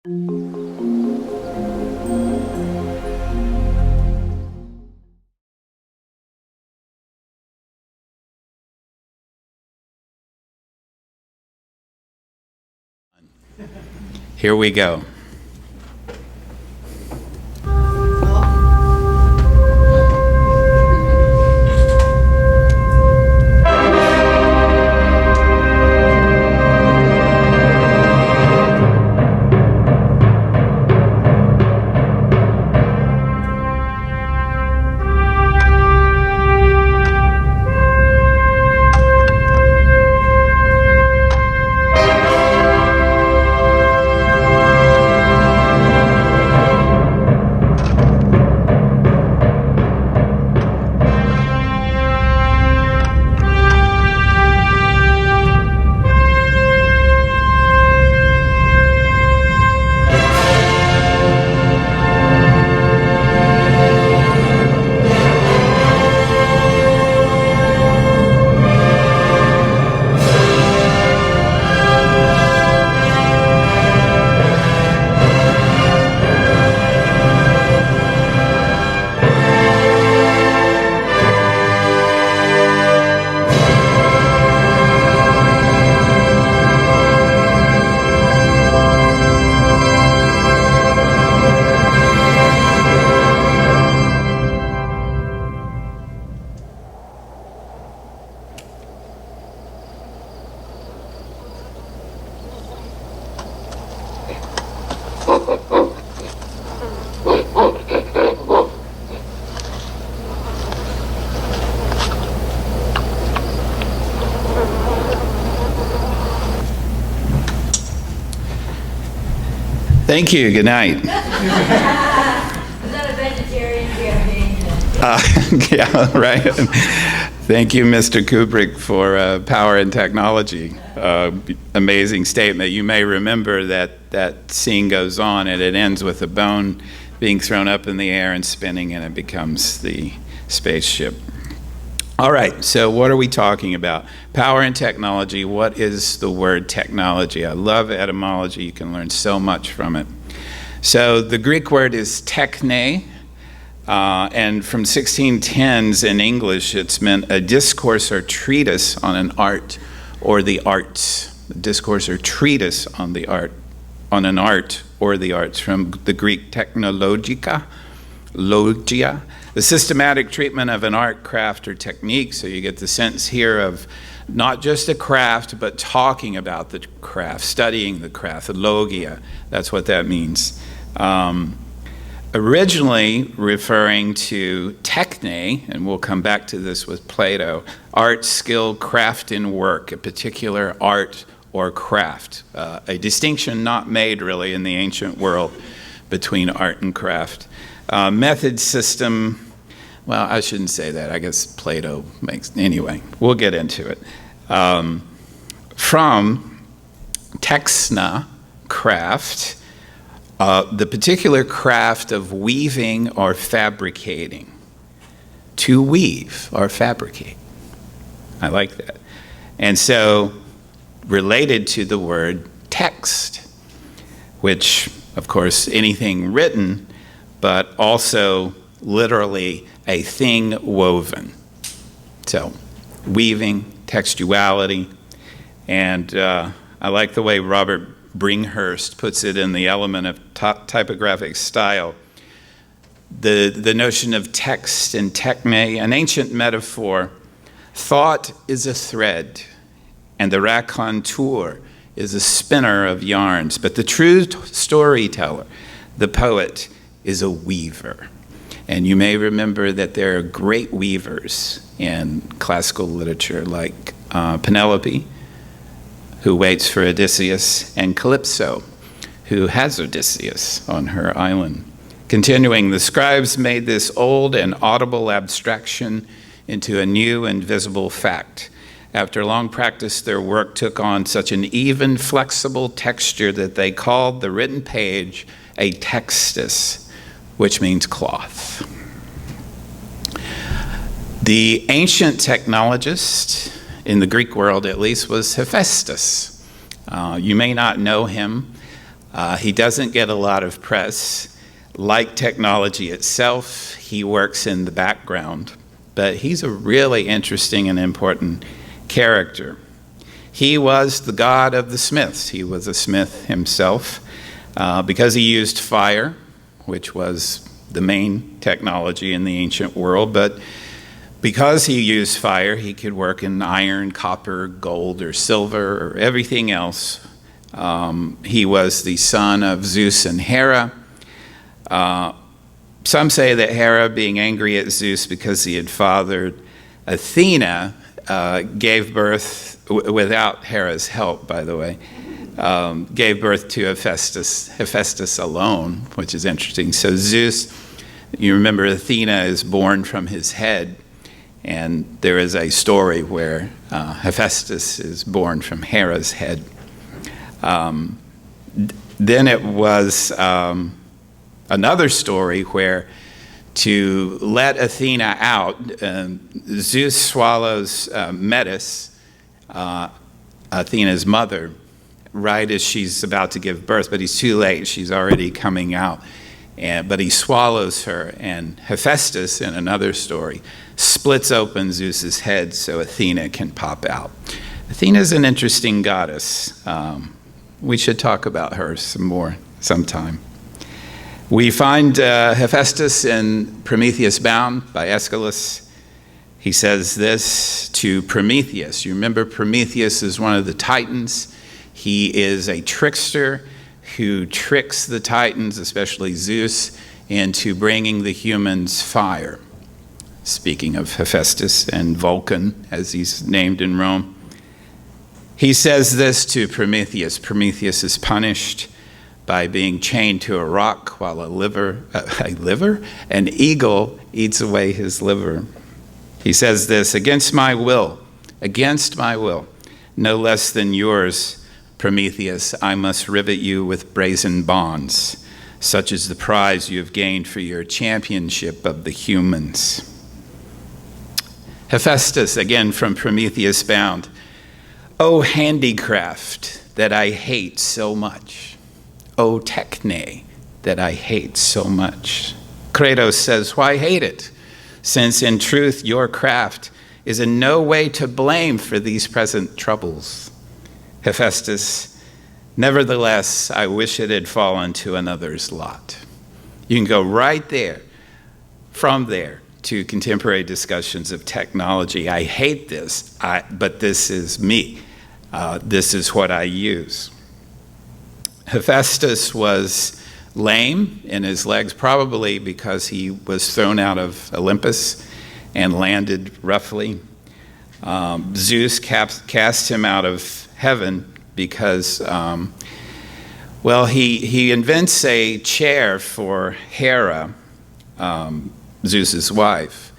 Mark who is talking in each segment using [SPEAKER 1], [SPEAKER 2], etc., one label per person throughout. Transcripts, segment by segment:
[SPEAKER 1] Here we go. Thank you. Good night.
[SPEAKER 2] Was that a vegetarian campaign?
[SPEAKER 1] Yeah, right. Thank you, Mr. Kubrick, for Power and Technology. Amazing statement. You may remember that scene goes on and it ends with a bone being thrown up in the air and spinning, and it becomes the spaceship. All right, so what are we talking about? Power and technology. What is the word technology? I love etymology. You can learn so much from it. So the Greek word is techne, and from 1610s in English, it's meant a discourse or treatise on an art or the arts. A discourse or treatise on the art, on an art or the arts, from the Greek technologia, logia, the systematic treatment of an art, craft, or technique. So you get the sense here of not just a craft, but talking about the craft, studying the craft, the logia. That's what that means. Originally referring to techne, and we'll come back to this with Plato, art, skill, craft in work, a particular art or craft. A distinction not made really in the ancient world between art and craft. Method system, well, I shouldn't say that. I guess Plato makes, anyway, we'll get into it. From texna, craft, the particular craft of weaving or fabricating. To weave or fabricate. I like that. And so, related to the word text, which, of course, anything written, but also literally a thing woven. So, weaving, textuality, and I like the way Robert Bringhurst puts it in the element of typographic style. The notion of text and techne, an ancient metaphor. Thought is a thread, and the raconteur is a spinner of yarns, but the true storyteller, the poet, is a weaver. And you may remember that there are great weavers in classical literature, like Penelope, who waits for Odysseus, and Calypso, who has Odysseus on her island. Continuing, the scribes made this old and audible abstraction into a new and visible fact. After long practice, their work took on such an even, flexible texture that they called the written page a textus, which means cloth. The ancient technologist, in the Greek world at least, was Hephaestus. You may not know him. He doesn't get a lot of press. Like technology itself, he works in the background, but he's a really interesting and important character. He was the god of the smiths. He was a smith himself because he used fire, which was the main technology in the ancient world, but because he used fire, he could work in iron, copper, gold, or silver, or everything else. He was the son of Zeus and Hera. Some say that Hera, being angry at Zeus because he had fathered Athena, gave birth, without Hera's help, by the way, gave birth to Hephaestus alone, which is interesting. So Zeus, you remember Athena is born from his head, and there is a story where Hephaestus is born from Hera's head. Then it was another story where, to let Athena out, Zeus swallows Metis, Athena's mother, right as she's about to give birth, but he's too late. She's already coming out. But he swallows her, and Hephaestus, in another story, splits open Zeus's head so Athena can pop out. Athena's an interesting goddess. We should talk about her some more sometime. We find Hephaestus in Prometheus Bound by Aeschylus. He says this to Prometheus. You remember Prometheus is one of the Titans. He is a trickster who tricks the Titans, especially Zeus, into bringing the humans fire. Speaking of Hephaestus and Vulcan, as he's named in Rome. He says this to Prometheus. Prometheus is punished by being chained to a rock while an eagle eats away his liver. He says this, against my will, no less than yours, Prometheus, I must rivet you with brazen bonds. Such is the prize you have gained for your championship of the humans. Hephaestus, again from Prometheus Bound. O handicraft that I hate so much. O techne that I hate so much. Kratos says, why hate it? Since in truth your craft is in no way to blame for these present troubles. Hephaestus, nevertheless, I wish it had fallen to another's lot. You can go right there, from there, to contemporary discussions of technology. I hate this, but this is me. This is what I use. Hephaestus was lame in his legs, probably because he was thrown out of Olympus and landed roughly. Zeus cast him out of heaven because, he invents a chair for Hera, Zeus's wife,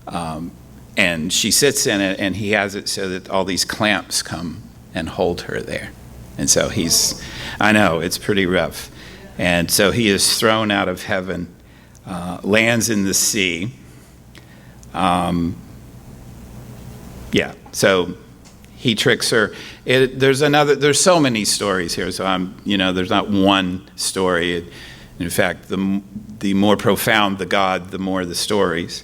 [SPEAKER 1] and she sits in it, and he has it so that all these clamps come and hold her there. And so I know, it's pretty rough. And so he is thrown out of heaven, lands in the sea. So he tricks her. There's so many stories here, so there's not one story. In fact, the more profound the god, the more the stories.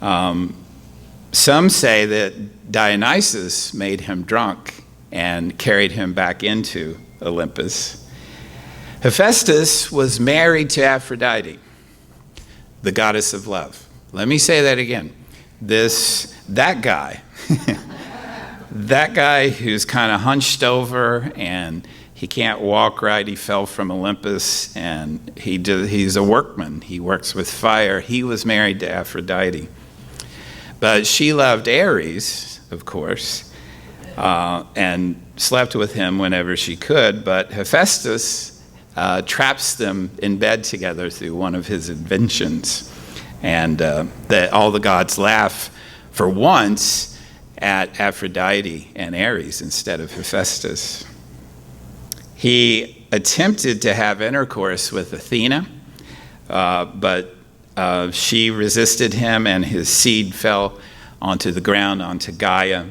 [SPEAKER 1] Some say that Dionysus made him drunk and carried him back into Olympus. Hephaestus was married to Aphrodite, the goddess of love. Let me say that again. That guy, that guy who's kind of hunched over and he can't walk right, he fell from Olympus, and he's a workman. He works with fire. He was married to Aphrodite. But she loved Ares, of course, and slept with him whenever she could, but Hephaestus traps them in bed together through one of his inventions. And all the gods laugh for once at Aphrodite and Ares instead of Hephaestus. He attempted to have intercourse with Athena, but she resisted him, and his seed fell onto the ground, onto Gaia,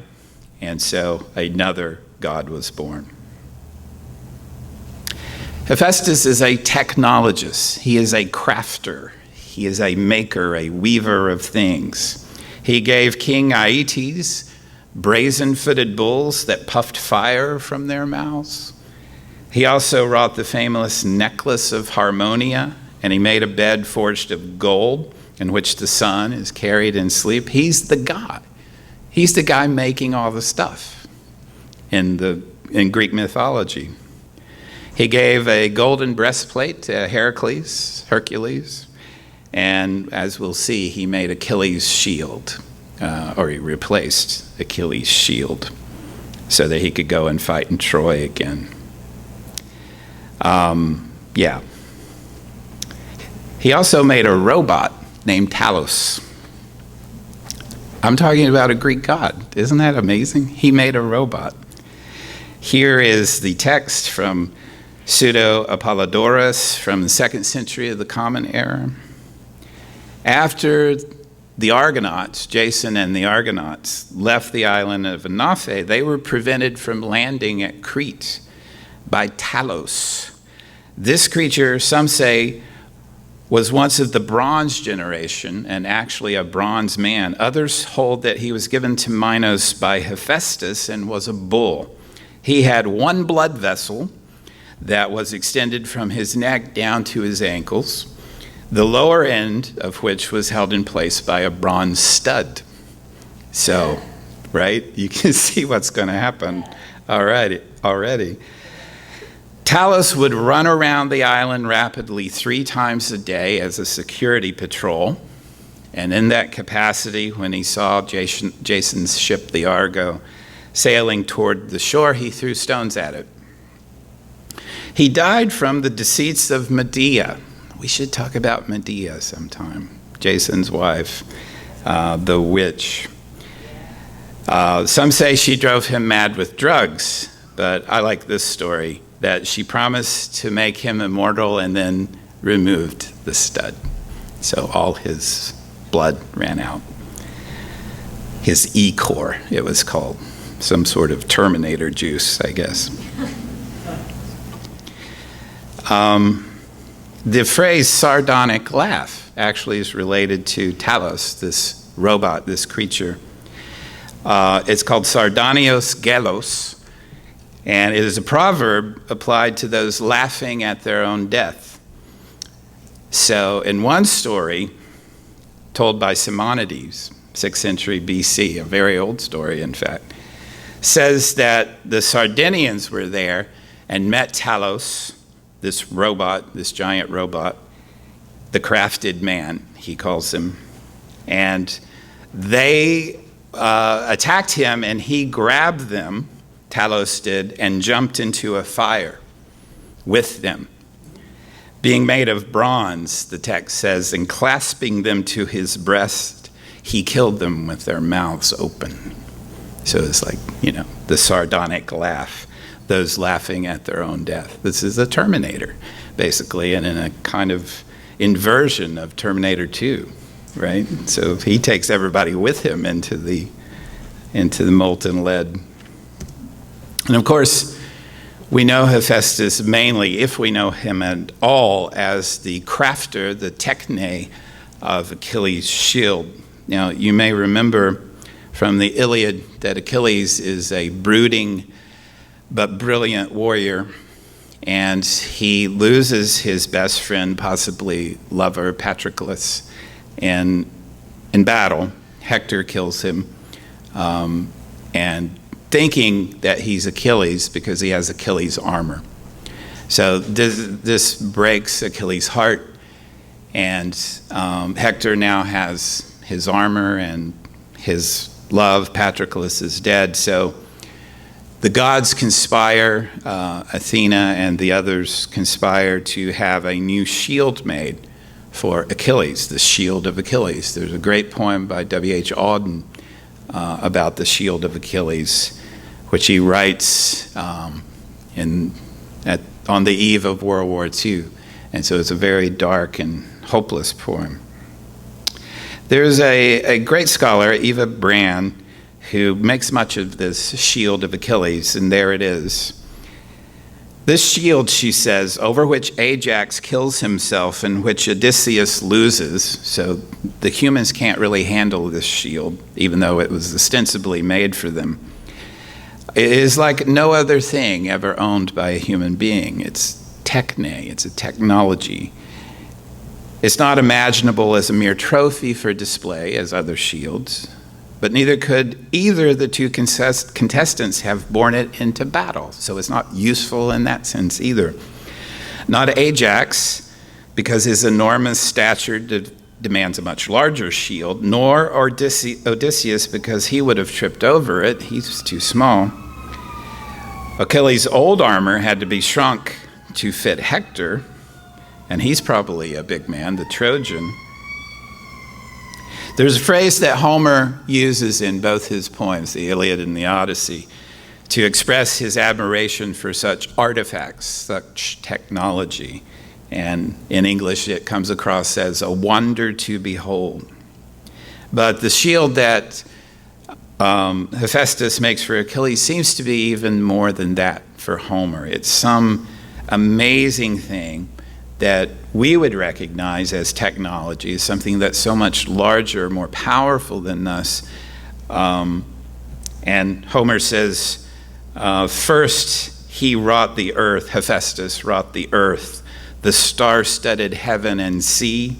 [SPEAKER 1] and so another god was born. Hephaestus is a technologist. He is a crafter. He is a maker, a weaver of things. He gave King Aeetes brazen-footed bulls that puffed fire from their mouths. He also wrought the famous necklace of Harmonia, and he made a bed forged of gold in which the sun is carried in sleep. He's the god. He's the guy making all the stuff in Greek mythology. He gave a golden breastplate to Hercules, and as we'll see, he made Achilles' shield, or he replaced Achilles' shield so that he could go and fight in Troy again. He also made a robot named Talos. I'm talking about a Greek god. Isn't that amazing? He made a robot. Here is the text from Pseudo-Apollodorus from the 2nd century of the Common Era. After the Argonauts, Jason and the Argonauts, left the island of Anafe, they were prevented from landing at Crete by Talos. This creature, some say, was once of the bronze generation and actually a bronze man. Others hold that he was given to Minos by Hephaestus and was a bull. He had one blood vessel that was extended from his neck down to his ankles, the lower end of which was held in place by a bronze stud. So, right, you can see what's going to happen already. Talos would run around the island rapidly 3 times a day as a security patrol. And in that capacity, when he saw Jason's ship, the Argo, sailing toward the shore, he threw stones at it. He died from the deceits of Medea. We should talk about Medea sometime, Jason's wife, the witch. Some say she drove him mad with drugs, but I like this story, that she promised to make him immortal and then removed the stud. So all his blood ran out. His E-core, it was called. Some sort of Terminator juice, I guess. The phrase sardonic laugh actually is related to Talos, this robot, this creature. It's called sardonios gelos, and it is a proverb applied to those laughing at their own death. So in one story, told by Simonides, 6th century BC, a very old story in fact, says that the Sardinians were there and met Talos, this robot, this giant robot, the crafted man, he calls him, and they attacked him, and he grabbed them, Talos did, and jumped into a fire with them. Being made of bronze, the text says, and clasping them to his breast, he killed them with their mouths open. So it's like, the sardonic laugh, those laughing at their own death. This is a Terminator, basically, and in a kind of inversion of Terminator 2, right? So he takes everybody with him into the molten lead. And of course, we know Hephaestus mainly, if we know him at all, as the crafter, the techne of Achilles' shield. Now, you may remember from the Iliad that Achilles is a brooding but brilliant warrior, and he loses his best friend, possibly lover, Patroclus, in battle. Hector kills him, and thinking that he's Achilles because he has Achilles' armor. So this breaks Achilles' heart, and Hector now has his armor, and his love, Patroclus, is dead. So the gods conspire, Athena and the others conspire to have a new shield made for Achilles, the shield of Achilles. There's a great poem by W.H. Auden about the shield of Achilles, which he writes on the eve of World War II. And so it's a very dark and hopeless poem. There's a great scholar, Eva Brand, who makes much of this shield of Achilles, and there it is. This shield, she says, over which Ajax kills himself and which Odysseus loses, so the humans can't really handle this shield, even though it was ostensibly made for them. It is like no other thing ever owned by a human being. It's techne, it's a technology. It's not imaginable as a mere trophy for display as other shields, but neither could either of the two contestants have borne it into battle. So it's not useful in that sense either. Not Ajax, because his enormous stature demands a much larger shield, nor Odysseus, because he would have tripped over it. He's too small. Achilles' old armor had to be shrunk to fit Hector, and he's probably a big man, the Trojan. There's a phrase that Homer uses in both his poems, the Iliad and the Odyssey, to express his admiration for such artifacts, such technology. And in English, it comes across as a wonder to behold. But the shield that Hephaestus makes for Achilles seems to be even more than that for Homer. It's some amazing thing that we would recognize as technology, something that's so much larger, more powerful than us. And Homer says, first he wrought the earth, Hephaestus wrought the earth, the star-studded heaven and sea,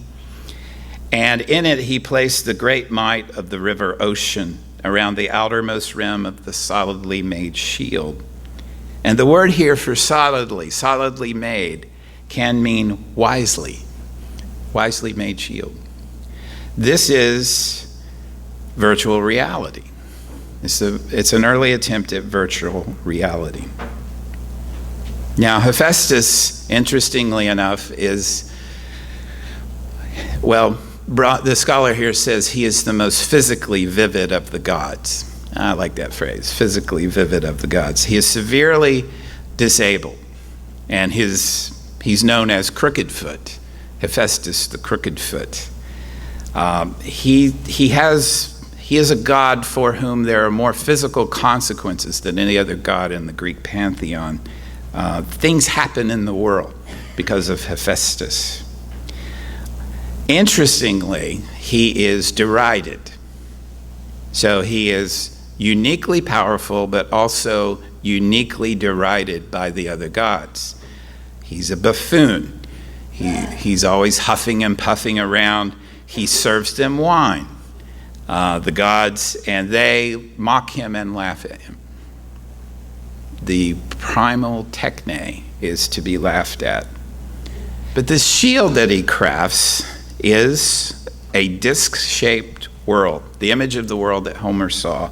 [SPEAKER 1] and in it he placed the great might of the river ocean around the outermost rim of the solidly made shield. And the word here for solidly made, can mean wisely made shield. This is virtual reality. It's an early attempt at virtual reality. Now, Hephaestus, interestingly enough, is, the scholar here says he is the most physically vivid of the gods. I like that phrase, physically vivid of the gods. He is severely disabled, and he's known as Crooked Foot, Hephaestus the Crooked Foot. He is a god for whom there are more physical consequences than any other god in the Greek pantheon. Things happen in the world because of Hephaestus. Interestingly, he is derided. So he is uniquely powerful, but also uniquely derided by the other gods. He's a buffoon. He's always huffing and puffing around. He serves them wine, the gods, and they mock him and laugh at him. The primal techne is to be laughed at. But this shield that he crafts is a disc-shaped world, the image of the world that Homer saw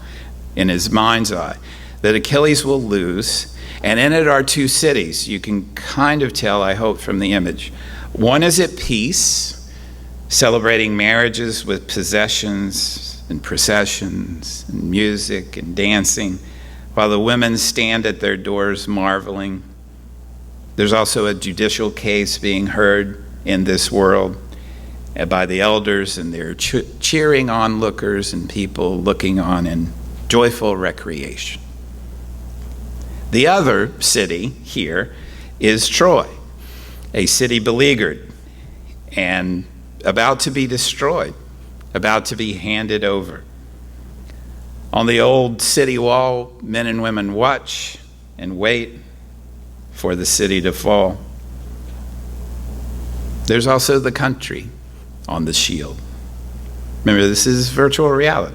[SPEAKER 1] in his mind's eye, that Achilles will lose. And in it are two cities. You can kind of tell, I hope, from the image. One is at peace, celebrating marriages with possessions and processions and music and dancing, while the women stand at their doors marveling. There's also a judicial case being heard in this world by the elders, and they're cheering onlookers and people looking on in joyful recreation. The other city here is Troy, a city beleaguered and about to be destroyed, about to be handed over. On the old city wall, men and women watch and wait for the city to fall. There's also the country on the shield. Remember, this is virtual reality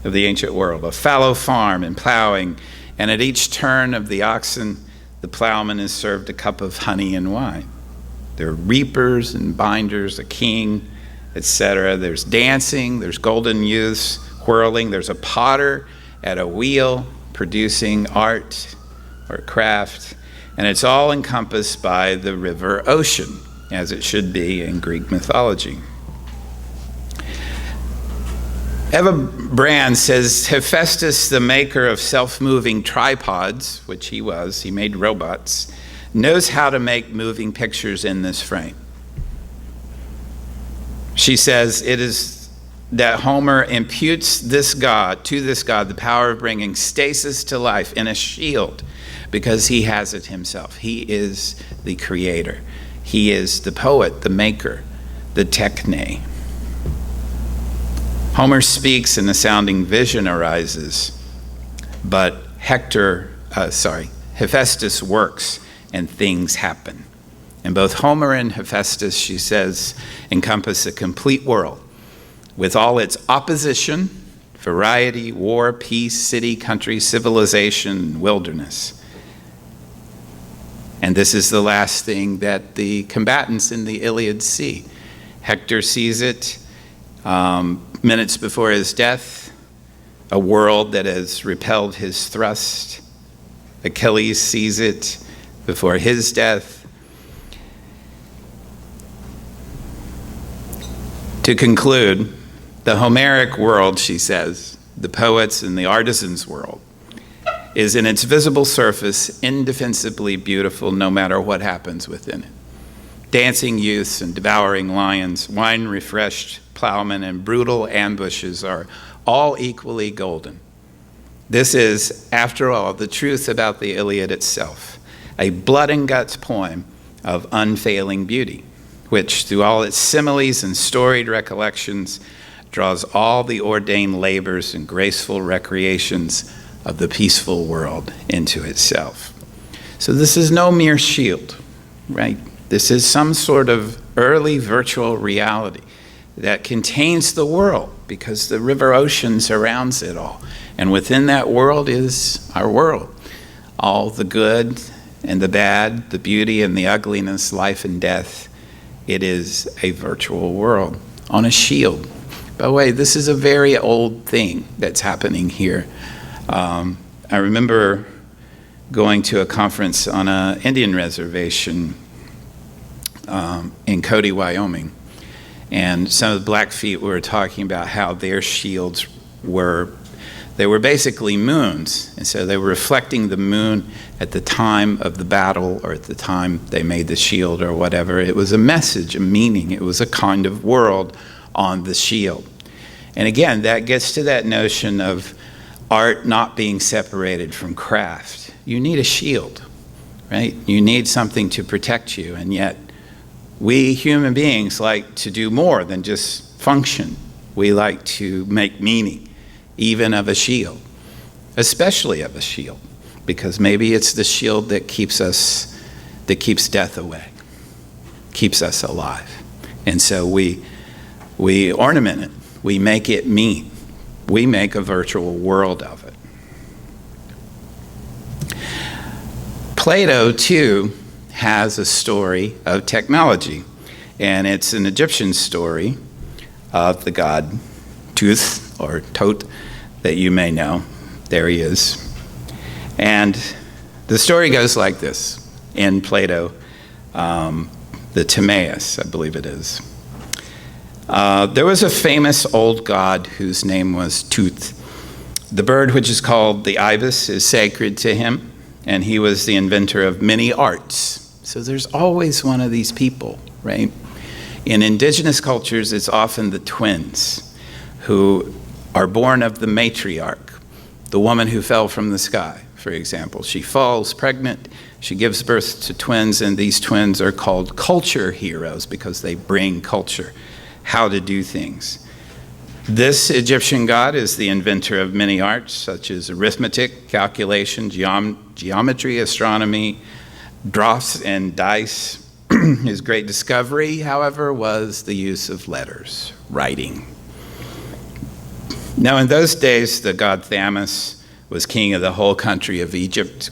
[SPEAKER 1] of the ancient world, a fallow farm and plowing, and at each turn of the oxen, the plowman is served a cup of honey and wine. There are reapers and binders, a king, etc. There's dancing, there's golden youths whirling, there's a potter at a wheel producing art or craft, and it's all encompassed by the river ocean, as it should be in Greek mythology. Eva Brand says, Hephaestus, the maker of self-moving tripods, which he was, he made robots, knows how to make moving pictures in this frame. She says, it is that Homer imputes to this God, the power of bringing stasis to life in a shield, because he has it himself. He is the creator. He is the poet, the maker, the techne. Homer speaks and a sounding vision arises, but Hephaestus works and things happen. And both Homer and Hephaestus, she says, encompass a complete world with all its opposition, variety, war, peace, city, country, civilization, wilderness. And this is the last thing that the combatants in the Iliad see. Hector sees it minutes before his death, a world that has repelled his thrust. Achilles sees it before his death. To conclude, the Homeric world, she says, the poets and the artisans' world, is in its visible surface indefensibly beautiful no matter what happens within it. Dancing youths and devouring lions, wine-refreshed plowmen and brutal ambushes are all equally golden. This is, after all, the truth about the Iliad itself, a blood and guts poem of unfailing beauty, which, through all its similes and storied recollections, draws all the ordained labors and graceful recreations of the peaceful world into itself. So this is no mere shield, right? This is some sort of early virtual reality that contains the world, because the river ocean surrounds it all. And within that world is our world. All the good and the bad, the beauty and the ugliness, life and death. It is a virtual world on a shield. By the way, this is a very old thing that's happening here. I remember going to a conference on an Indian reservation in Cody, Wyoming. And some of the Blackfeet were talking about how their shields were basically moons. And so they were reflecting the moon at the time of the battle or at the time they made the shield or whatever. It was a message, a meaning. It was a kind of world on the shield. And again, that gets to that notion of art not being separated from craft. You need a shield, right? You need something to protect you. And yet, we human beings like to do more than just function. We like to make meaning, even of a shield, especially of a shield, because maybe it's the shield that keeps death away, keeps us alive. And so we ornament it, we make it mean, we make a virtual world of it. Plato, too, has a story of technology, and it's an Egyptian story of the god Tooth, or Tot, that you may know. There he is. And the story goes like this in Plato, the Timaeus, I believe it is. There was a famous old god whose name was Tooth. The bird which is called the ibis is sacred to him, and he was the inventor of many arts. So there's always one of these people, right? In indigenous cultures, it's often the twins who are born of the matriarch, the woman who fell from the sky, for example. She falls pregnant, she gives birth to twins, and these twins are called culture heroes because they bring culture, how to do things. This Egyptian god is the inventor of many arts, such as arithmetic, calculation, geometry, astronomy, draughts, and dice. His great discovery, however, was the use of letters, writing. Now, in those days, the god Thamus was king of the whole country of Egypt,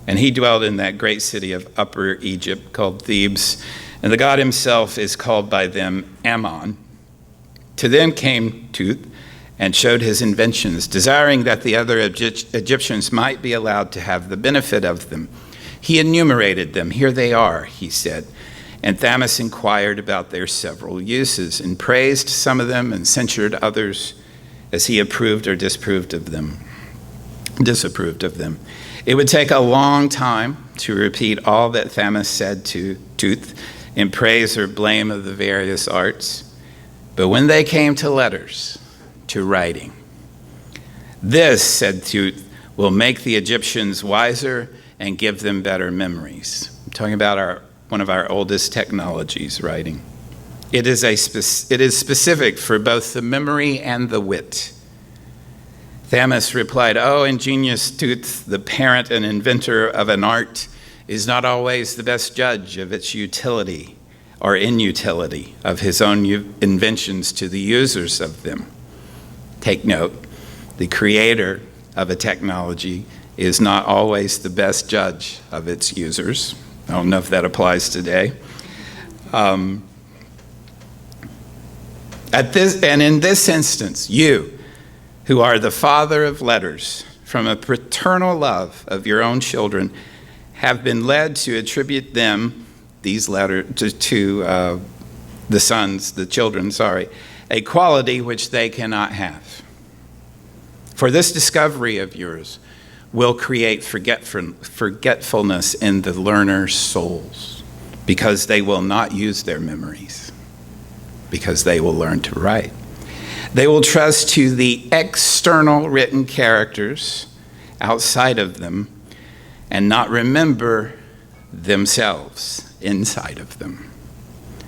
[SPEAKER 1] and he dwelled in that great city of Upper Egypt called Thebes, and the god himself is called by them Ammon. To them came Tooth and showed his inventions, desiring that the other Egyptians might be allowed to have the benefit of them. He enumerated them. Here they are, he said. And Thamus inquired about their several uses and praised some of them and censured others as he approved or disapproved of them. It would take a long time to repeat all that Thamus said to Tooth in praise or blame of the various arts. But when they came to letters, to writing. This, said Tut, will make the Egyptians wiser and give them better memories. I'm talking about one of our oldest technologies, writing. It is specific for both the memory and the wit. Thamus replied, "Oh, ingenious Tut, the parent and inventor of an art, is not always the best judge of its utility or inutility of his own inventions to the users of them." Take note, the creator of a technology is not always the best judge of its users. I don't know if that applies today. In this instance, you, who are the father of letters, from a paternal love of your own children, have been led to attribute them, these letters, to the children, a quality which they cannot have. For this discovery of yours will create forgetfulness in the learner's souls, because they will not use their memories, because they will learn to write. They will trust to the external written characters outside of them and not remember themselves inside of them.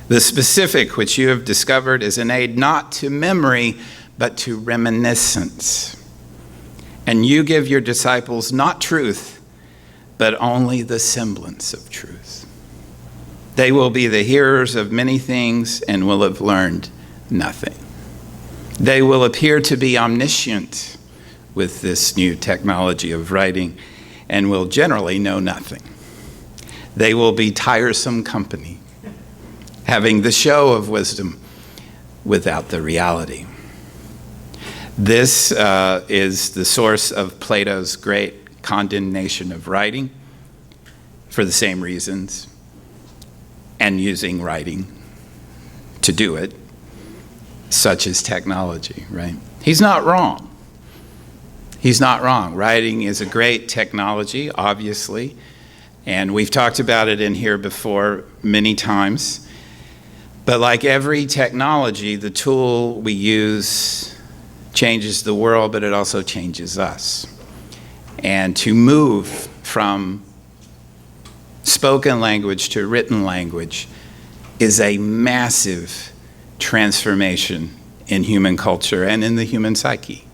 [SPEAKER 1] The specific which you have discovered is an aid not to memory, but to reminiscence. And you give your disciples not truth, but only the semblance of truth. They will be the hearers of many things and will have learned nothing. They will appear to be omniscient with this new technology of writing and will generally know nothing. They will be tiresome company, having the show of wisdom without the reality. This is the source of Plato's great condemnation of writing for the same reasons, and using writing to do it, such as technology, right? He's not wrong. He's not wrong. Writing is a great technology, obviously, and we've talked about it in here before many times. But like every technology, the tool we use changes the world, but it also changes us. And to move from spoken language to written language is a massive transformation in human culture and in the human psyche.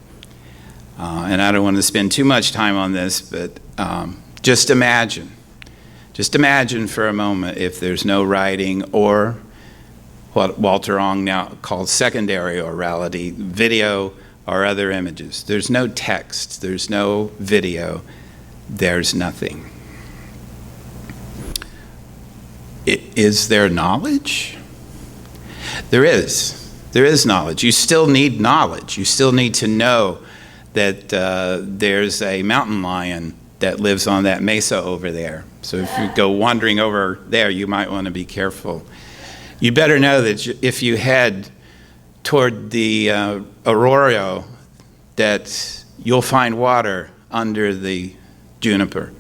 [SPEAKER 1] And I don't want to spend too much time on this, but just imagine for a moment if there's no writing, or what Walter Ong now calls secondary orality, video or other images. There's no text, there's no video, there's nothing. Is there knowledge? There is. There is knowledge. You still need knowledge. You still need to know that there's a mountain lion that lives on that mesa over there. So if you go wandering over there, you might want to be careful. You better know that if you head toward the arroyo, that you'll find water under the juniper,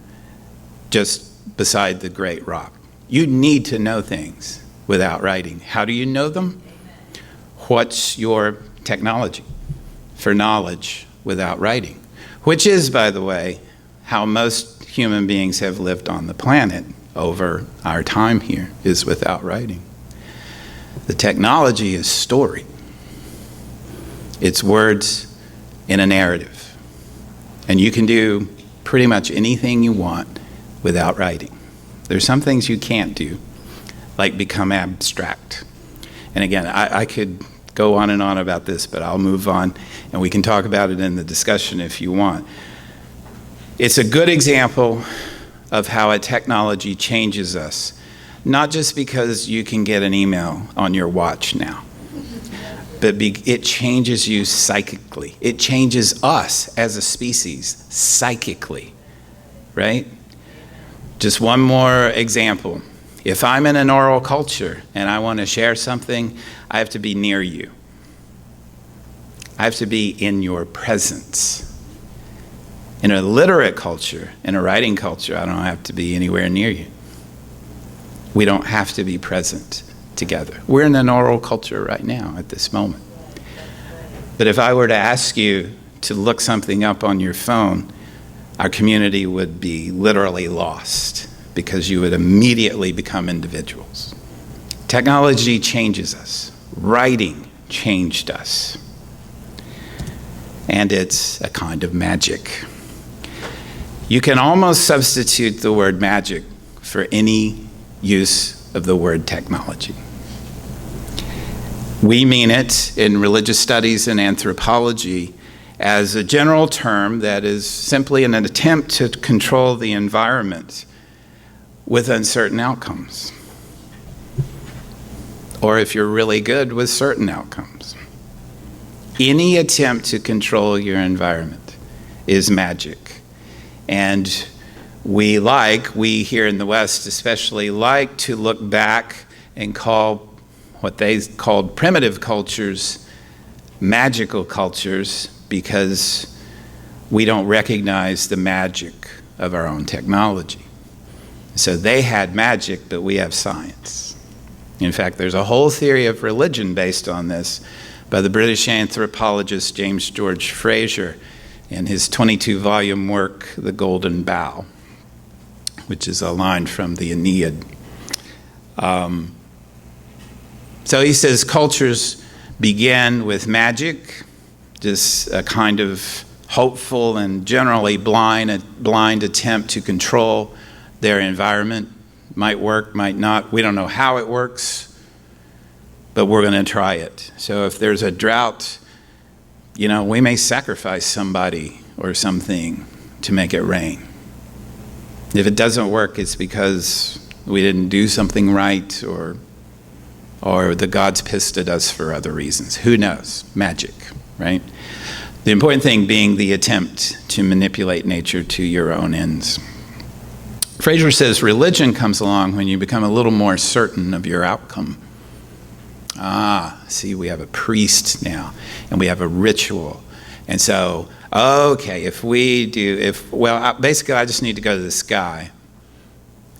[SPEAKER 1] just beside the great rock. You need to know things without writing. How do you know them? What's your technology for knowledge without writing? Which is, by the way, how most human beings have lived on the planet over our time here, is without writing. The technology is story. It's words in a narrative. And you can do pretty much anything you want without writing. There's some things you can't do, like become abstract. And again, I could go on and on about this, but I'll move on, and we can talk about it in the discussion if you want. It's a good example of how a technology changes us, not just because you can get an email on your watch now, but it changes you psychically. It changes us as a species psychically, right? Just one more example. If I'm in an oral culture and I want to share something, I have to be near you. I have to be in your presence. In a literate culture, in a writing culture, I don't have to be anywhere near you. We don't have to be present together. We're in an oral culture right now at this moment. But if I were to ask you to look something up on your phone, our community would be literally lost because you would immediately become individuals. Technology changes us. Writing changed us. And it's a kind of magic. You can almost substitute the word magic for any use of the word technology. We mean it in religious studies and anthropology as a general term that is simply an attempt to control the environment with uncertain outcomes. Or if you're really good, with certain outcomes. Any attempt to control your environment is magic. And we here in the West especially, like to look back and call what they called primitive cultures magical cultures because we don't recognize the magic of our own technology. So they had magic, but we have science. In fact, there's a whole theory of religion based on this by the British anthropologist James George Frazer in his 22-volume work, The Golden Bough, which is a line from the Aeneid. So he says cultures begin with magic, just a kind of hopeful and generally blind attempt to control their environment. Might work, might not. We don't know how it works, but we're going to try it. So if there's a drought, we may sacrifice somebody or something to make it rain. If it doesn't work, it's because we didn't do something right or the gods pissed at us for other reasons. Who knows? Magic, right? The important thing being the attempt to manipulate nature to your own ends. Frazer says religion comes along when you become a little more certain of your outcome. See, we have a priest now, and we have a ritual. And so, okay, basically I just need to go to this guy,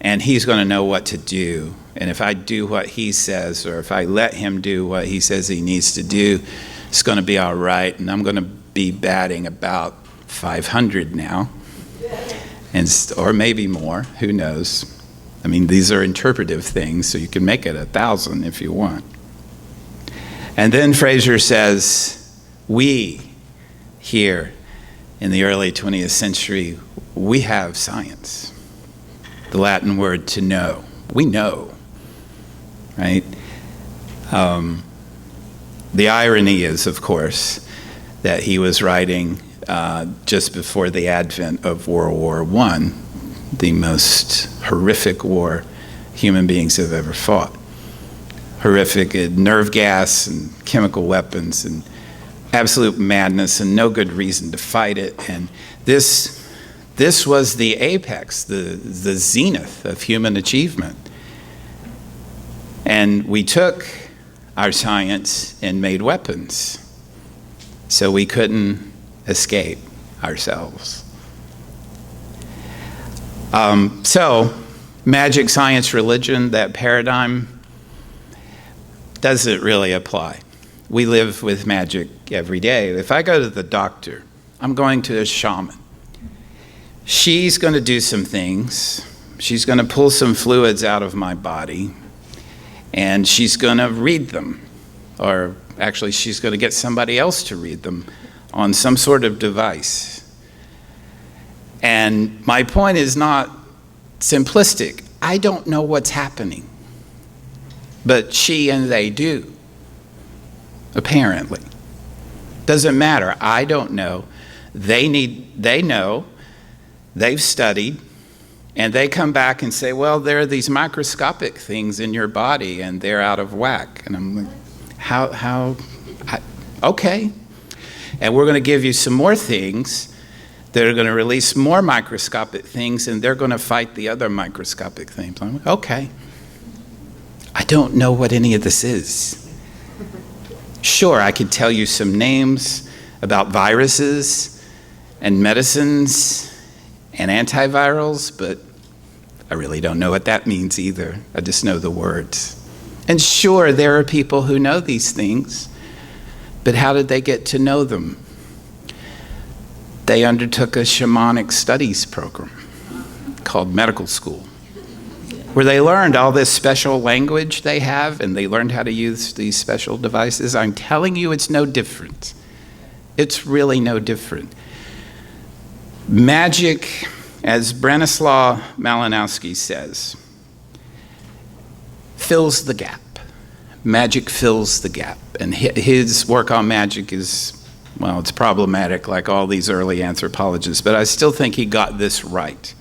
[SPEAKER 1] and he's going to know what to do. And if I do what he says, or if I let him do what he says he needs to do, it's going to be all right, and I'm going to be batting about 500 now, or maybe more, who knows. I mean, these are interpretive things, so you can make it 1,000 if you want. And then Frazer says, we here in the early 20th century, we have science. The Latin word to know. We know, right? The irony is, of course, that he was writing just before the advent of World War I, the most horrific war human beings have ever fought. Horrific nerve gas and chemical weapons and absolute madness and no good reason to fight it. And this was the apex, the zenith of human achievement. And we took our science and made weapons so we couldn't escape ourselves. So magic, science, religion, that paradigm doesn't really apply. We live with magic every day. If I go to the doctor, I'm going to a shaman. She's going to do some things. She's going to pull some fluids out of my body, and she's going to read them. Or actually, she's going to get somebody else to read them on some sort of device. And my point is not simplistic. I don't know what's happening. But she and they do, apparently. Doesn't matter. I don't know. They know. They've studied. And they come back and say, well, there are these microscopic things in your body and they're out of whack. And I'm like, okay. And we're going to give you some more things that are going to release more microscopic things, and they're going to fight the other microscopic things. I'm like, okay. I don't know what any of this is. Sure, I could tell you some names about viruses and medicines and antivirals, but I really don't know what that means either. I just know the words. And sure, there are people who know these things, But how did they get to know them? They undertook a shamanic studies program called medical school, where they learned all this special language they have, and they learned how to use these special devices. I'm telling you, it's no different. It's really no different. Magic, as Branislaw Malinowski says, fills the gap. Magic fills the gap. And his work on magic is, well, it's problematic like all these early anthropologists, but I still think he got this right.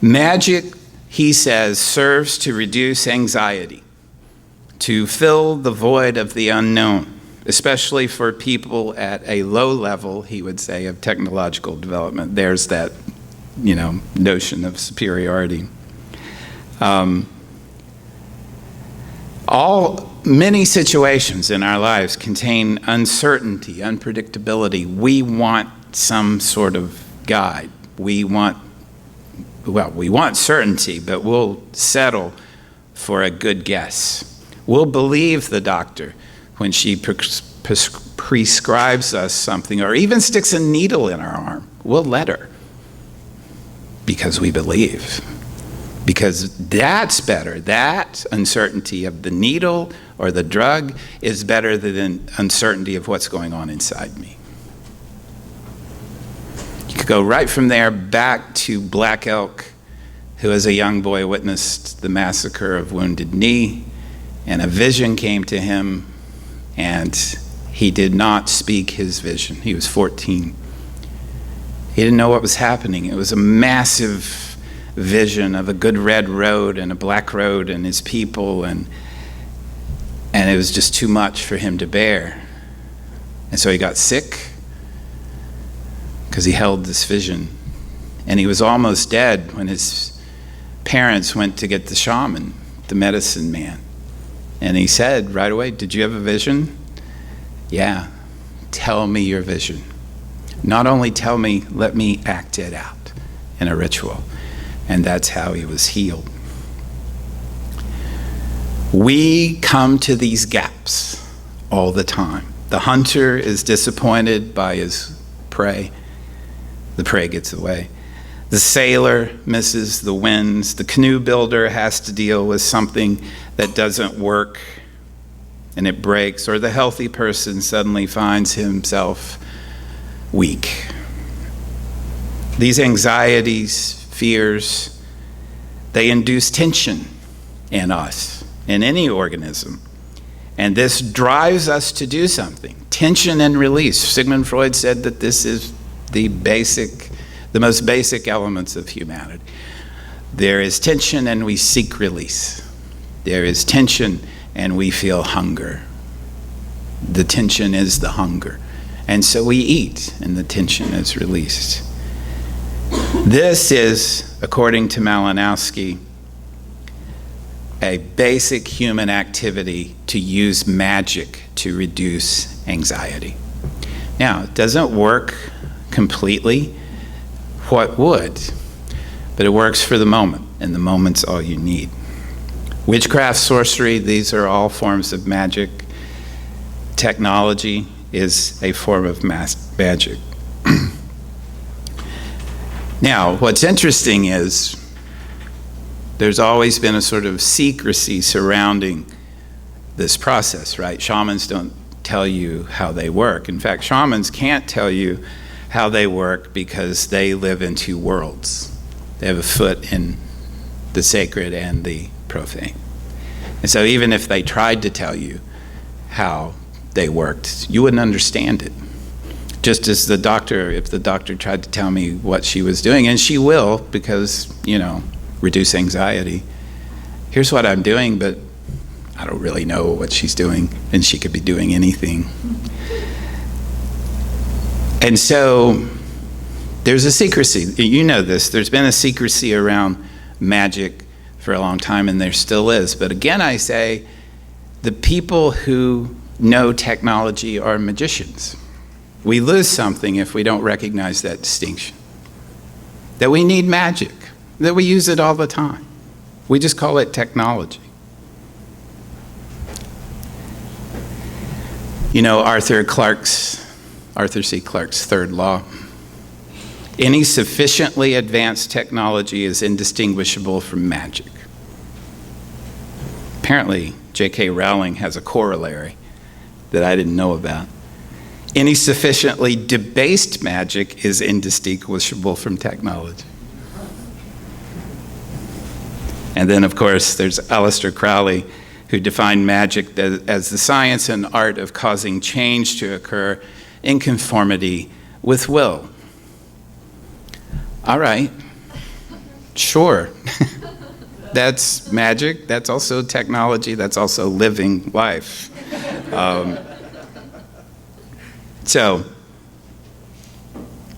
[SPEAKER 1] Magic, he says, serves to reduce anxiety, to fill the void of the unknown, especially for people at a low level, he would say, of technological development. There's that, notion of superiority. Many situations in our lives contain uncertainty, unpredictability. We want some sort of guide. We want certainty, but we'll settle for a good guess. We'll believe the doctor when she prescribes us something, or even sticks a needle in our arm. We'll let her, because we believe. Because that's better. That uncertainty of the needle or the drug is better than uncertainty of what's going on inside me. You could go right from there back to Black Elk, who as a young boy witnessed the massacre of Wounded Knee, and a vision came to him, and he did not speak his vision. He was 14. He didn't know what was happening. It was a massive vision of a good red road and a black road and his people, and it was just too much for him to bear. And so he got sick because he held this vision. And he was almost dead when his parents went to get the shaman, the medicine man. And he said right away, "Did you have a vision?" "Yeah." "Tell me your vision. Not only tell me, let me act it out in a ritual." And that's how he was healed. We come to these gaps all the time. The hunter is disappointed by his prey. The prey gets away. The sailor misses the winds. The canoe builder has to deal with something that doesn't work and it breaks. Or the healthy person suddenly finds himself weak. These anxieties, fears, they induce tension in us, in any organism. And this drives us to do something. Tension and release. Sigmund Freud said that this is the most basic elements of humanity. There is tension and we seek release. There is tension and we feel hunger. The tension is the hunger. And so we eat and the tension is released. This is, according to Malinowski, a basic human activity to use magic to reduce anxiety. Now, it doesn't work completely. What would? But it works for the moment, and the moment's all you need. Witchcraft, sorcery, these are all forms of magic. Technology is a form of magic. Now, what's interesting is there's always been a sort of secrecy surrounding this process, right? Shamans don't tell you how they work. In fact, shamans can't tell you how they work because they live in two worlds. They have a foot in the sacred and the profane. And so even if they tried to tell you how they worked, you wouldn't understand it. Just as if the doctor tried to tell me what she was doing, and she will, because, reduce anxiety. Here's what I'm doing, but I don't really know what she's doing, and she could be doing anything. And so there's a secrecy. You know this. There's been a secrecy around magic for a long time, and there still is. But again, I say, the people who know technology are magicians. We lose something if we don't recognize that distinction. That we need magic, that we use it all the time. We just call it technology. You know Arthur C. Clarke's third law? Any sufficiently advanced technology is indistinguishable from magic. Apparently, J.K. Rowling has a corollary that I didn't know about. Any sufficiently debased magic is indistinguishable from technology. And then, of course, there's Aleister Crowley, who defined magic as the science and art of causing change to occur in conformity with will. All right, sure. That's magic, that's also technology, that's also living life. So,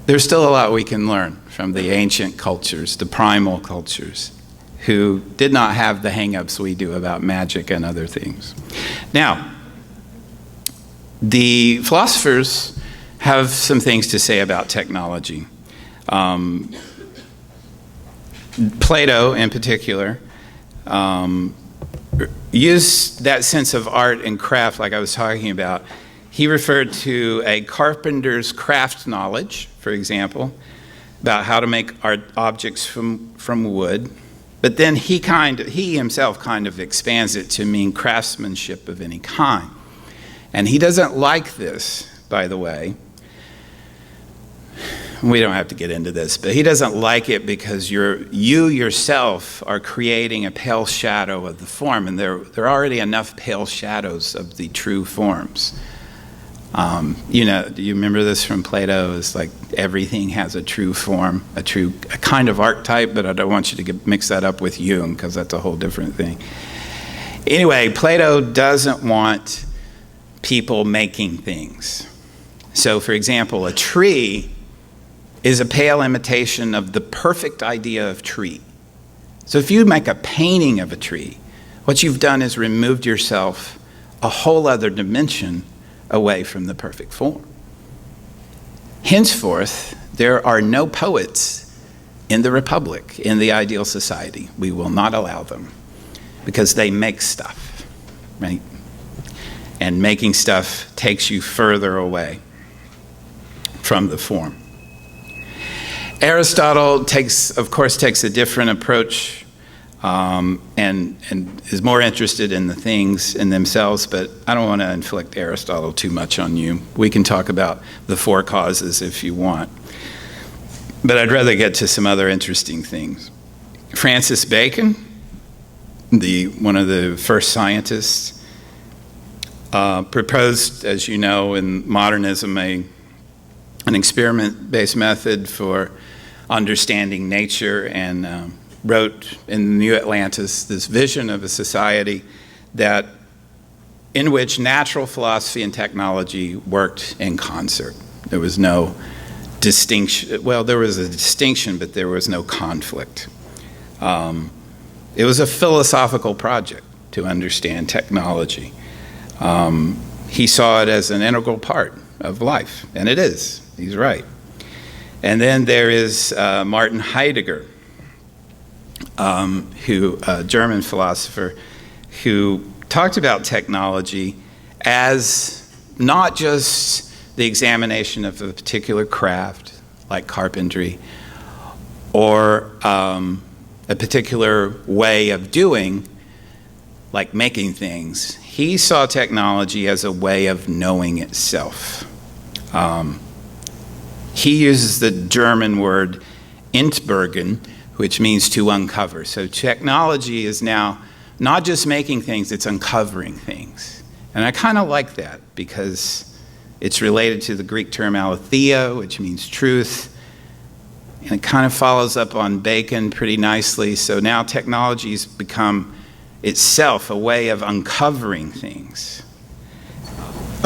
[SPEAKER 1] there's still a lot we can learn from the ancient cultures, the primal cultures, who did not have the hang-ups we do about magic and other things. Now, the philosophers have some things to say about technology. Plato, in particular, used that sense of art and craft like I was talking about. He referred to a carpenter's craft knowledge, for example, about how to make art objects from wood. But then he himself kind of expands it to mean craftsmanship of any kind. And he doesn't like this, by the way. We don't have to get into this, but he doesn't like it because you yourself are creating a pale shadow of the form, and there are already enough pale shadows of the true forms. Do you remember this from Plato? It's like everything has a true form, a kind of archetype, but I don't want you to mix that up with Jung, because that's a whole different thing. Anyway, Plato doesn't want people making things. So, for example, a tree is a pale imitation of the perfect idea of tree. So if you make a painting of a tree, what you've done is removed yourself a whole other dimension away from the perfect form. Henceforth, there are no poets in the Republic, in the ideal society. We will not allow them because they make stuff, right? And making stuff takes you further away from the form. Aristotle takes a different approach and is more interested in the things in themselves, but I don't want to inflict Aristotle too much on you. We can talk about the four causes if you want, but I'd rather get to some other interesting things. Francis Bacon, one of the first scientists, proposed, as you know, in modernism, an experiment-based method for understanding nature, and wrote in New Atlantis this vision of a society in which natural philosophy and technology worked in concert. There was no distinction. Well, there was a distinction, but there was no conflict. It was a philosophical project to understand technology. He saw it as an integral part of life, and it is. He's right. And then there is Martin Heidegger, a German philosopher, who talked about technology as not just the examination of a particular craft, like carpentry, or a particular way of doing, like making things. He saw technology as a way of knowing itself. He uses the German word entbergen, which means to uncover. So technology is now not just making things, it's uncovering things. And I kind of like that because it's related to the Greek term aletheia, which means truth. And it kind of follows up on Bacon pretty nicely. So now technology's become itself a way of uncovering things.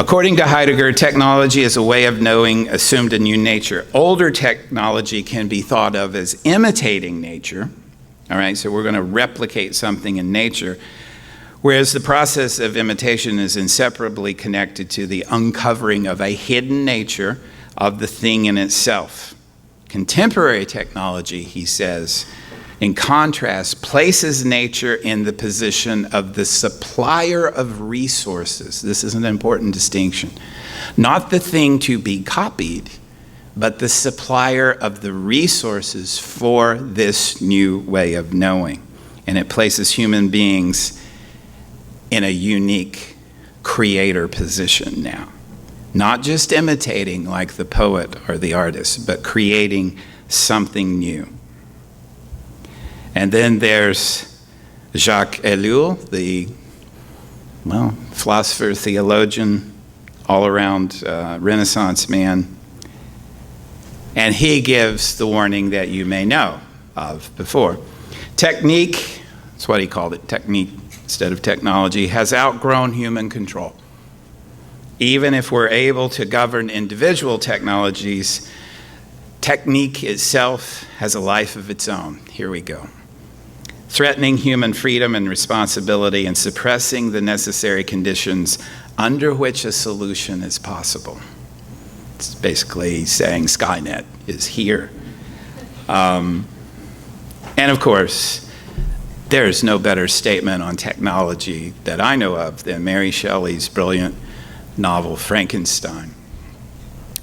[SPEAKER 1] According to Heidegger, technology is a way of knowing assumed a new nature. Older technology can be thought of as imitating nature. All right, so we're going to replicate something in nature, whereas the process of imitation is inseparably connected to the uncovering of a hidden nature of the thing in itself. Contemporary technology, he says, in contrast, places nature in the position of the supplier of resources. This is an important distinction. Not the thing to be copied, but the supplier of the resources for this new way of knowing. And it places human beings in a unique creator position now. Not just imitating like the poet or the artist, but creating something new. And then there's Jacques Ellul, the philosopher, theologian, all-around Renaissance man. And he gives the warning that you may know of before. Technique, that's what he called it, technique instead of technology, has outgrown human control. Even if we're able to govern individual technologies, technique itself has a life of its own. Here we go. Threatening human freedom and responsibility and suppressing the necessary conditions under which a solution is possible. It's basically saying Skynet is here. And of course, there's no better statement on technology that I know of than Mary Shelley's brilliant novel, Frankenstein.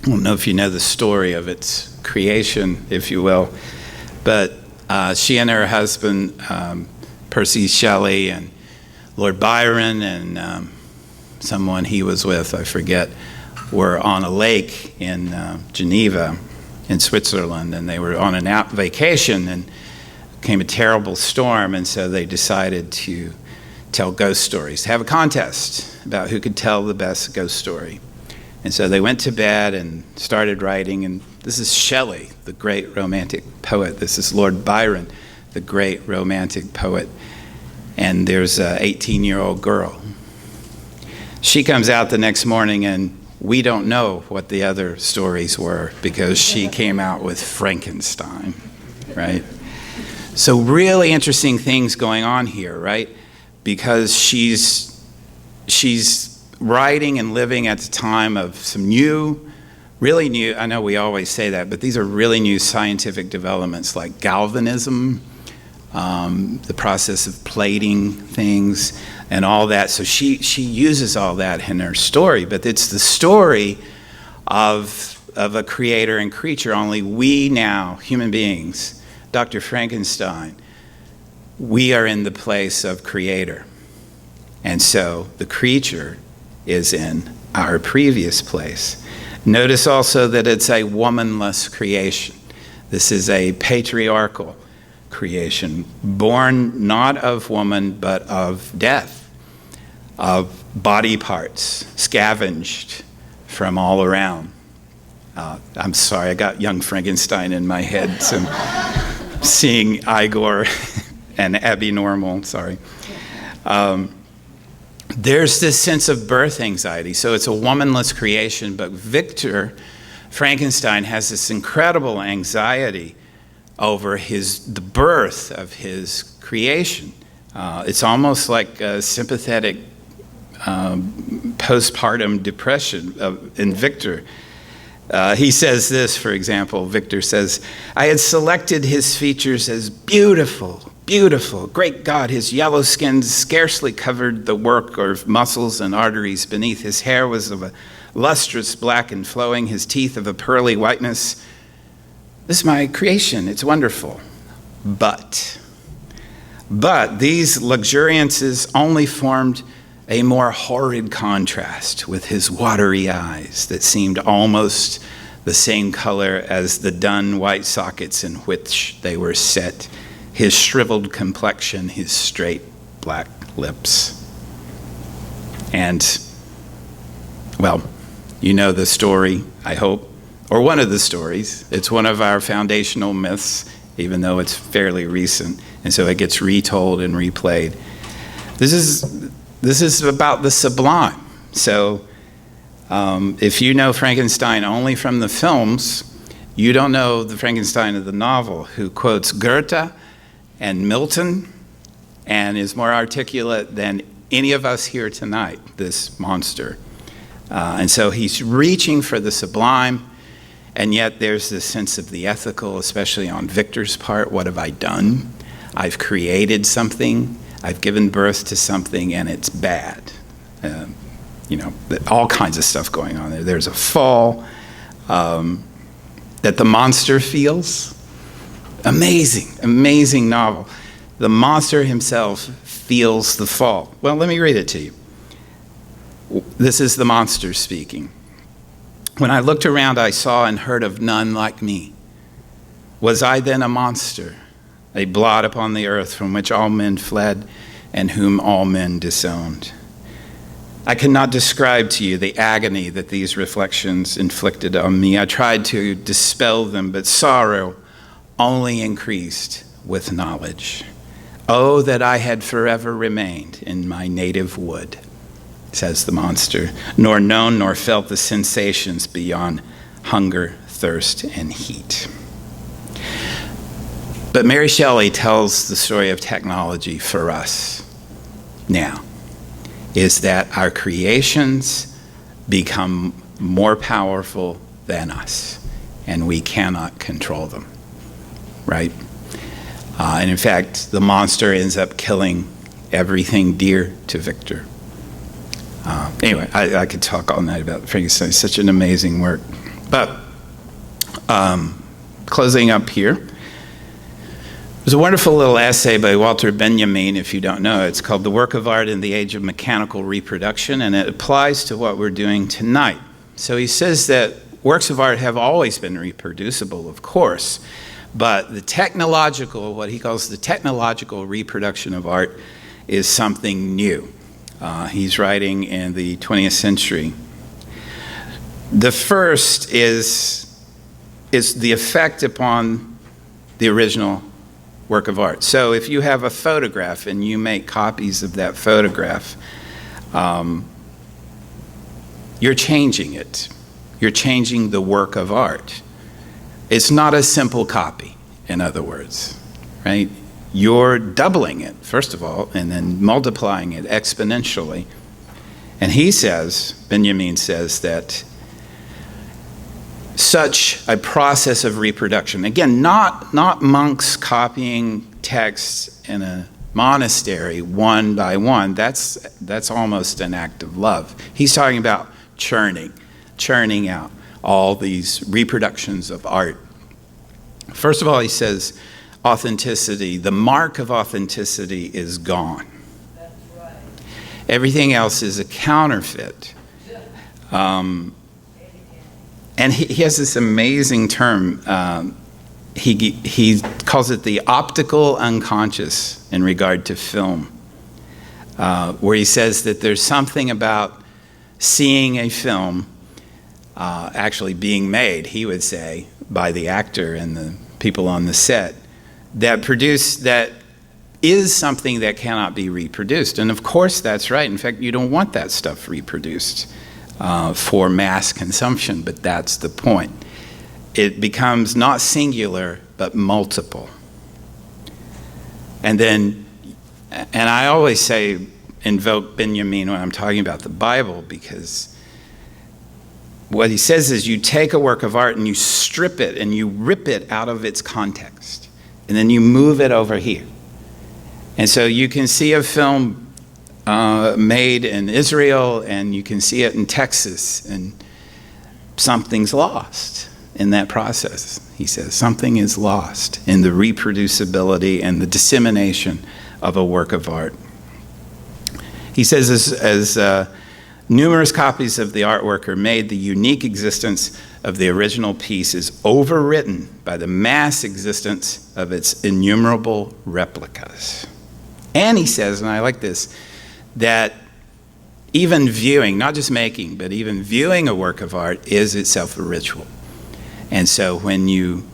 [SPEAKER 1] I don't know if you know the story of its creation, if you will, but she and her husband, Percy Shelley, and Lord Byron, and someone he was with, I forget, were on a lake in Geneva in Switzerland, and they were on an vacation, and came a terrible storm, and so they decided to tell ghost stories, have a contest about who could tell the best ghost story. And so they went to bed and started writing, and this is Shelley, the great romantic poet. This is Lord Byron, the great romantic poet. And there's an 18-year-old girl. She comes out the next morning, and we don't know what the other stories were because she came out with Frankenstein, right? So really interesting things going on here, right? Because she's writing and living at the time of some new, really new, I know we always say that, but these are really new scientific developments like galvanism, the process of plating things and all that. So she uses all that in her story, but it's the story of a creator and creature. Only we now, human beings, Dr. Frankenstein, we are in the place of creator. And so the creature is in our previous place. Notice also that it's a womanless creation. This is a patriarchal creation, born not of woman, but of death, of body parts, scavenged from all around. I'm sorry, I got young Frankenstein in my head, so I'm seeing Igor and Abby Normal, sorry. There's this sense of birth anxiety. So it's a womanless creation, but Victor Frankenstein has this incredible anxiety over the birth of his creation. It's almost like a sympathetic postpartum depression in Victor. He says this, for example, Victor says, "I had selected his features as beautiful, beautiful. Great God, his yellow skin scarcely covered the work of muscles and arteries beneath. His hair was of a lustrous black and flowing, his teeth of a pearly whiteness. This is my creation, it's wonderful. But these luxuriances only formed a more horrid contrast with his watery eyes that seemed almost the same color as the dun white sockets in which they were set, his shriveled complexion, his straight black lips." And, well, you know the story, I hope, or one of the stories. It's one of our foundational myths, even though it's fairly recent, and so it gets retold and replayed. This is about the sublime. So if you know Frankenstein only from the films, you don't know the Frankenstein of the novel, who quotes Goethe and Milton and is more articulate than any of us here tonight, this monster. And so he's reaching for the sublime, and yet there's this sense of the ethical, especially on Victor's part. What have I done? I've created something, I've given birth to something, and it's bad. All kinds of stuff going on there. There's a fall that the monster feels. Amazing novel. The monster himself feels the fall. Well, let me read it to you. This is the monster speaking. When I looked around, I saw and heard of none like me. Was I then a monster, a blot upon the earth from which all men fled and whom all men disowned? I cannot describe to you the agony that these reflections inflicted on me. I tried to dispel them, but sorrow only increased with knowledge. Oh, that I had forever remained in my native wood, says the monster, nor known nor felt the sensations beyond hunger, thirst, and heat. But Mary Shelley tells the story of technology for us now, is that our creations become more powerful than us, and we cannot control them, right? And in fact, the monster ends up killing everything dear to Victor. Anyway, I could talk all night about Frankenstein. It's such an amazing work. But closing up here, there's a wonderful little essay by Walter Benjamin, if you don't know. It's called The Work of Art in the Age of Mechanical Reproduction, and it applies to what we're doing tonight. So he says that works of art have always been reproducible, of course, but the technological, what he calls the technological reproduction of art, is something new. He's writing in the 20th century. The first is the effect upon the original work of art. So if you have a photograph and you make copies of that photograph, you're changing it. You're changing the work of art. It's not a simple copy, in other words, right? You're doubling it, first of all, and then multiplying it exponentially. And he says, Benjamin says, that such a process of reproduction, again, not monks copying texts in a monastery one by one, that's almost an act of love. He's talking about churning out all these reproductions of art. First of all, he says, authenticity, the mark of authenticity is gone.
[SPEAKER 2] That's right.
[SPEAKER 1] Everything else is a counterfeit. And he has this amazing term. He calls it the optical unconscious in regard to film, where he says that there's something about seeing a film actually being made, he would say, by the actor and the people on the set, that is something that cannot be reproduced. And of course that's right. In fact, you don't want that stuff reproduced for mass consumption, but that's the point. It becomes not singular, but multiple. And I always say, invoke Benjamin when I'm talking about the Bible, because what he says is you take a work of art and you strip it and you rip it out of its context, and then you move it over here. And so you can see a film made in Israel and you can see it in Texas, and something's lost in that process. He says something is lost in the reproducibility and the dissemination of a work of art. He says as numerous copies of the artwork are made, the unique existence of the original piece is overwritten by the mass existence of its innumerable replicas. And he says, and I like this, that even viewing, not just making, but even viewing a work of art is itself a ritual. And so when you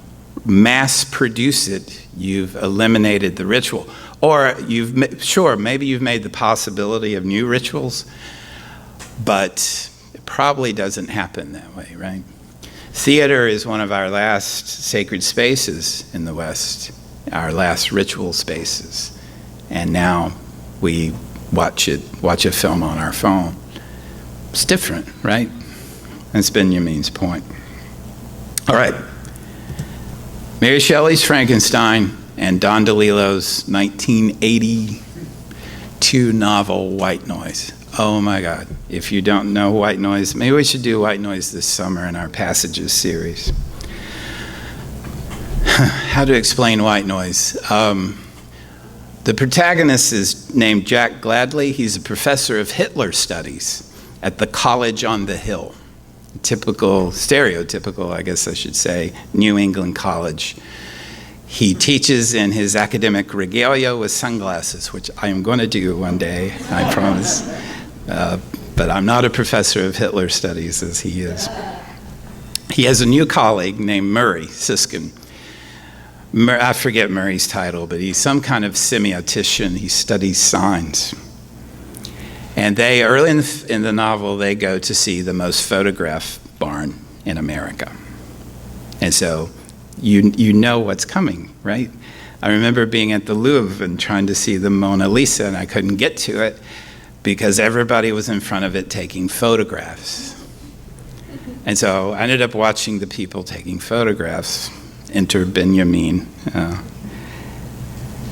[SPEAKER 1] mass produce it, you've eliminated the ritual. Or maybe you've made the possibility of new rituals, but it probably doesn't happen that way, right? Theater is one of our last sacred spaces in the West, our last ritual spaces. And now we watch a film on our phone. It's different, right? That's Benjamin's point. All right. Mary Shelley's Frankenstein and Don DeLillo's 1982 novel, White Noise. Oh my God. If you don't know White Noise, maybe we should do White Noise this summer in our Passages series. How to explain White Noise? The protagonist is named Jack Gladley. He's a professor of Hitler studies at the College on the Hill. Stereotypical, I guess I should say, New England college. He teaches in his academic regalia with sunglasses, which I am going to do one day, I promise. But I'm not a professor of Hitler studies as he is. He has a new colleague named Murray Siskin. I forget Murray's title, but he's some kind of semiotician. He studies signs. And they, early in the novel, they go to see the most photographed barn in America. And so you know what's coming, right? I remember being at the Louvre and trying to see the Mona Lisa, and I couldn't get to it because everybody was in front of it taking photographs. And so I ended up watching the people taking photographs. Enter Benjamin.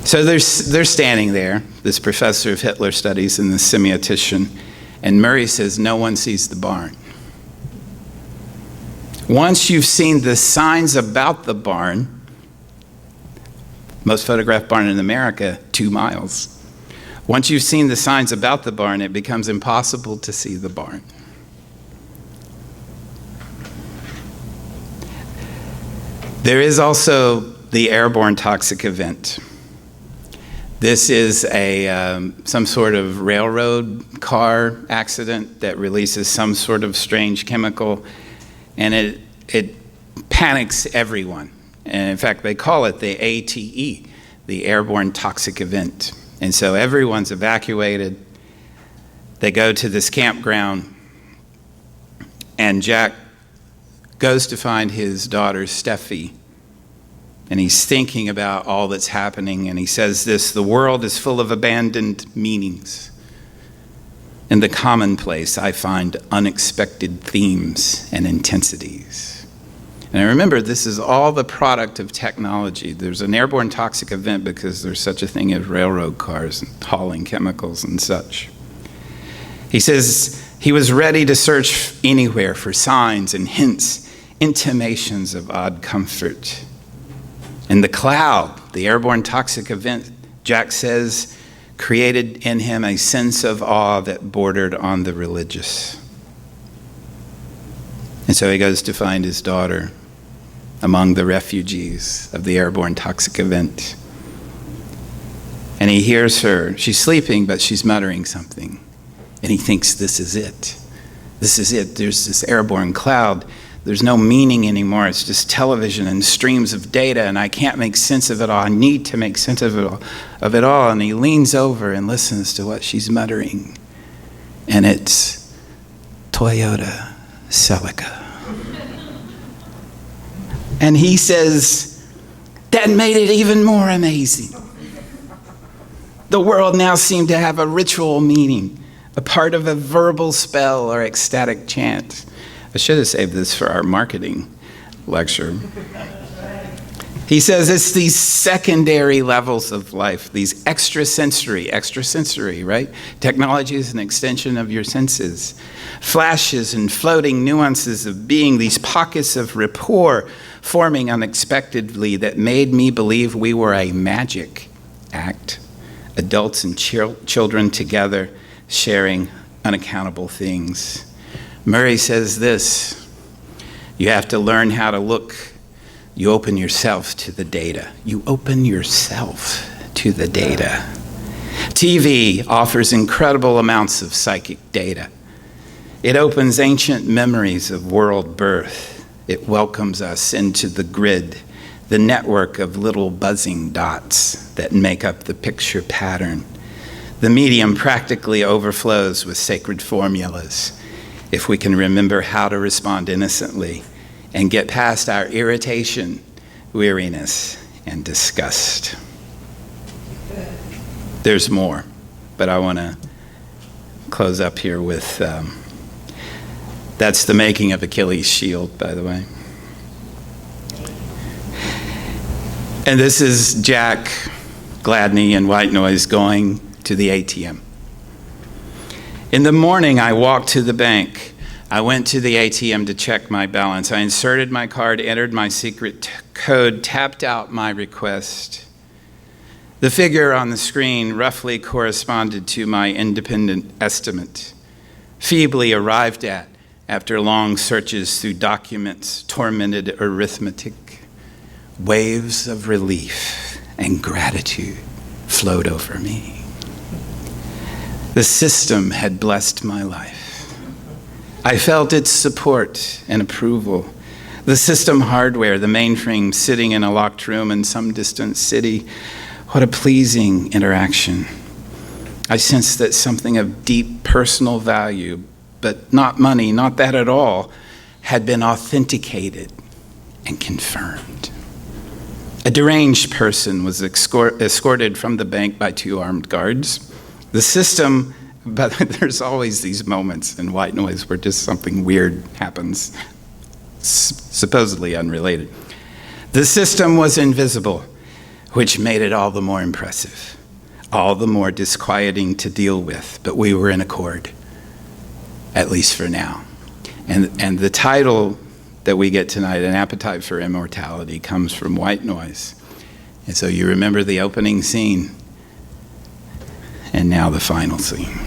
[SPEAKER 1] So they're standing there, this professor of Hitler studies and the semiotician, and Murray says, no one sees the barn. Once you've seen the signs about the barn, most photographed barn in America, 2 miles. Once you've seen the signs about the barn, it becomes impossible to see the barn. There is also the airborne toxic event. This is some sort of railroad car accident that releases some sort of strange chemical, and it panics everyone. And in fact, they call it the ATE, the airborne toxic event. And so everyone's evacuated. They go to this campground, and Jack goes to find his daughter, Steffi, and he's thinking about all that's happening, and he says this: the world is full of abandoned meanings. In the commonplace, I find unexpected themes and intensities. And I remember this is all the product of technology. There's an airborne toxic event because there's such a thing as railroad cars and hauling chemicals and such. He says he was ready to search anywhere for signs and hints, intimations of odd comfort. And the cloud, the airborne toxic event, Jack says, created in him a sense of awe that bordered on the religious. And so he goes to find his daughter among the refugees of the airborne toxic event. And he hears her. She's sleeping, but she's muttering something. And he thinks, this is it. This is it. There's this airborne cloud. There's no meaning anymore. It's just television and streams of data, and I can't make sense of it all. I need to make sense of it all. And he leans over and listens to what she's muttering. And it's Toyota Celica. And he says, that made it even more amazing. The world now seemed to have a ritual meaning, a part of a verbal spell or ecstatic chant. I should have saved this for our marketing lecture. He says it's these secondary levels of life, these extrasensory, right? Technology is an extension of your senses. Flashes and floating nuances of being, these pockets of rapport forming unexpectedly that made me believe we were a magic act. Adults and children together sharing unaccountable things. Murray says this: you have to learn how to look. You open yourself to the data. You open yourself to the data. TV offers incredible amounts of psychic data. It opens ancient memories of world birth. It welcomes us into the grid, the network of little buzzing dots that make up the picture pattern. The medium practically overflows with sacred formulas if we can remember how to respond innocently and get past our irritation, weariness, and disgust. There's more, but I want to close up here with, that's the making of Achilles' shield, by the way. And this is Jack Gladney and White Noise going to the ATM. In the morning, I walked to the bank. I went to the ATM to check my balance. I inserted my card, entered my secret code, tapped out my request. The figure on the screen roughly corresponded to my independent estimate, feebly arrived at after long searches through documents, tormented arithmetic. Waves of relief and gratitude flowed over me. The system had blessed my life. I felt its support and approval. The system hardware, the mainframe sitting in a locked room in some distant city, what a pleasing interaction. I sensed that something of deep personal value, but not money, not that at all, had been authenticated and confirmed. A deranged person was escorted from the bank by 2 armed guards. The system, but there's always these moments in White Noise where just something weird happens, supposedly unrelated. The system was invisible, which made it all the more impressive, all the more disquieting to deal with, but we were in accord, at least for now. And the title that we get tonight, An Appetite for Immortality, comes from White Noise. And so you remember the opening scene, and now the final scene.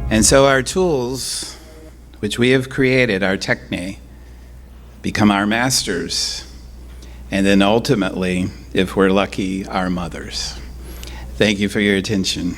[SPEAKER 1] And so our tools, which we have created, our techne, become our masters, and then ultimately, if we're lucky, our mothers. Thank you for your attention.